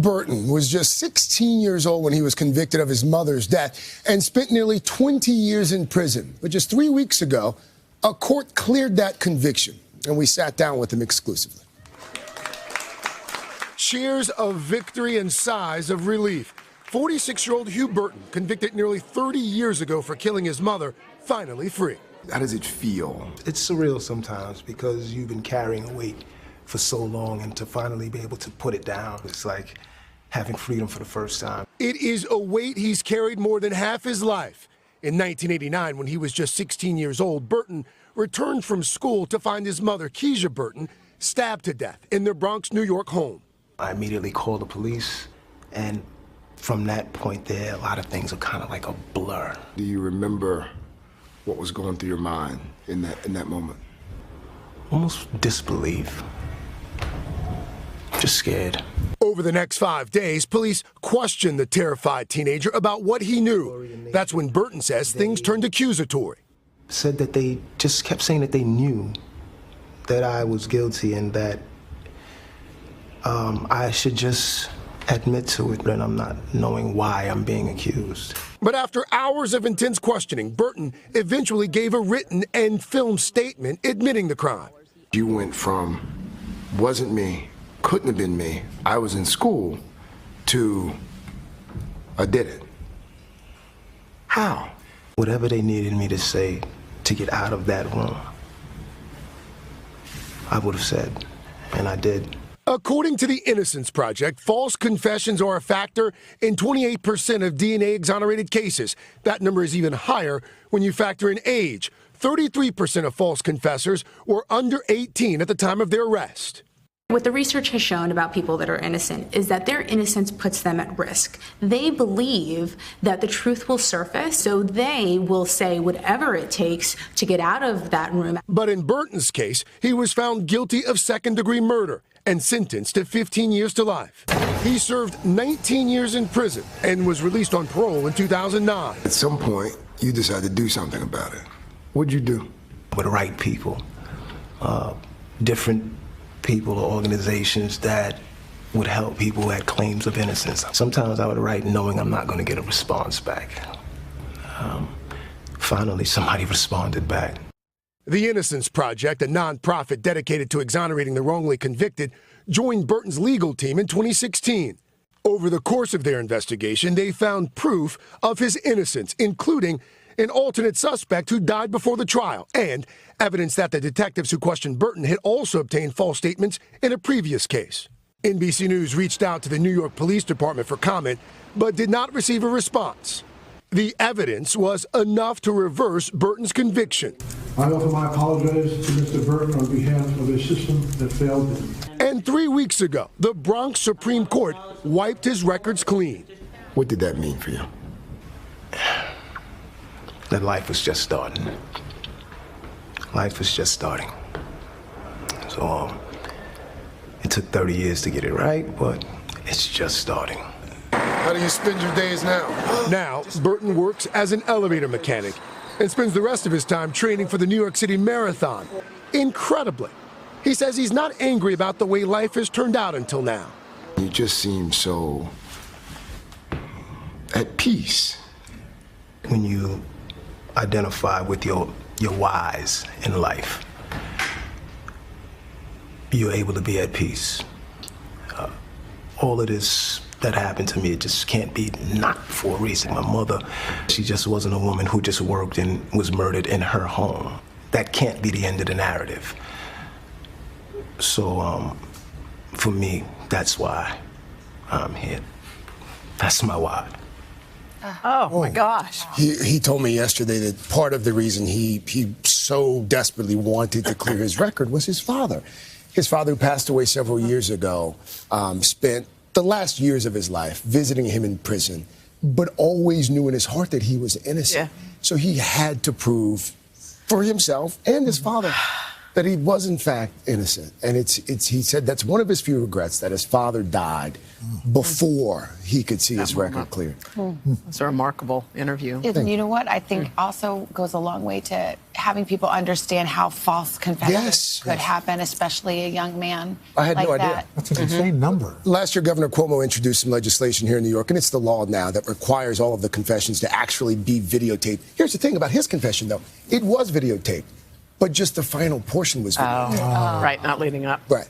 Burton was just 16 years old when he was convicted of his mother's death and spent nearly 20 years in prison. But just 3 weeks ago, a court cleared that conviction, and we sat down with him exclusively. Cheers of victory and sighs of relief. 46-year-old Huwe Burton, convicted nearly 30 years ago for killing his mother, finally free. How does it feel? It's surreal sometimes because you've been carrying a weight for so long, and to finally be able to put it down, it's like having freedom for the first time. It is a weight he's carried more than half his life. In 1989, when he was just 16 years old, Burton returned from school to find his mother, Huwe Burton, stabbed to death in their Bronx, New York home. I immediately called the police, and from that point there, a lot of things are kind of like a blur. Do you remember what was going through your mind in that moment? Almost disbelief. Just scared. Over the next 5 days, police questioned the terrified teenager about what he knew. That's when Burton says things turned accusatory. Said that they just kept saying that they knew that I was guilty and that I should just admit to it, and I'm not knowing why I'm being accused. But after hours of intense questioning, Burton eventually gave a written and filmed statement admitting the crime. You went from, wasn't me, couldn't have been me, I was in school, to, I did it. How? Whatever they needed me to say to get out of that room, I would have said, and I did. According to the Innocence Project, false confessions are a factor in 28% of DNA-exonerated cases. That number is even higher when you factor in age. 33% of false confessors were under 18 at the time of their arrest. What the research has shown about people that are innocent is that their innocence puts them at risk. They believe that the truth will surface, so they will say whatever it takes to get out of that room. But in Burton's case, he was found guilty of second-degree murder and sentenced to 15 years to life. He served 19 years in prison and was released on parole in 2009. At some point, you decided to do something about it. What'd you do? With the right people, different people or organizations that would help people who had claims of innocence. Sometimes I would write knowing I'm not going to get a response back. Finally, somebody responded back. The Innocence Project, a nonprofit dedicated to exonerating the wrongly convicted, joined Burton's legal team in 2016. Over the course of their investigation, they found proof of his innocence, including an alternate suspect who died before the trial, and evidence that the detectives who questioned Burton had also obtained false statements in a previous case. NBC News reached out to the New York Police Department for comment, but did not receive a response. The evidence was enough to reverse Burton's conviction. I offer my apologies to Mr. Burton on behalf of a system that failed him. And 3 weeks ago, the Bronx Supreme Court wiped his records clean. What did that mean for you? That life was just starting. Life was just starting. So it took 30 years to get it right, but it's just starting. How do you spend your days now? Now, Burton works as an elevator mechanic and spends the rest of his time training for the New York City Marathon. Incredibly, he says he's not angry about the way life has turned out until now. You just seem so at peace. When you identify with your whys in life, you're able to be at peace. All of this that happened to me, it just can't be not for a reason. My mother, she just wasn't a woman who just worked and was murdered in her home. That can't be the end of the narrative. So for me, that's why I'm here. That's my why. Oh my gosh. He told me yesterday that part of the reason he so desperately wanted to clear his record was his father. His father, who passed away several years ago, spent the last years of his life visiting him in prison, but always knew in his heart that he was innocent. Yeah. So he had to prove for himself and his father that he was in fact innocent. And he said that's one of his few regrets, that his father died before he could see his record cleared. It's a remarkable interview. You know what? I think also goes a long way to having people understand how false confessions could happen, especially a young man. I had like no idea. that. That's an insane number. Last year, Governor Cuomo introduced some legislation here in New York, and it's the law now that requires all of the confessions to actually be videotaped. Here's the thing about his confession, though. It was videotaped, but just the final portion was videotaped. Right, not leading up. Right.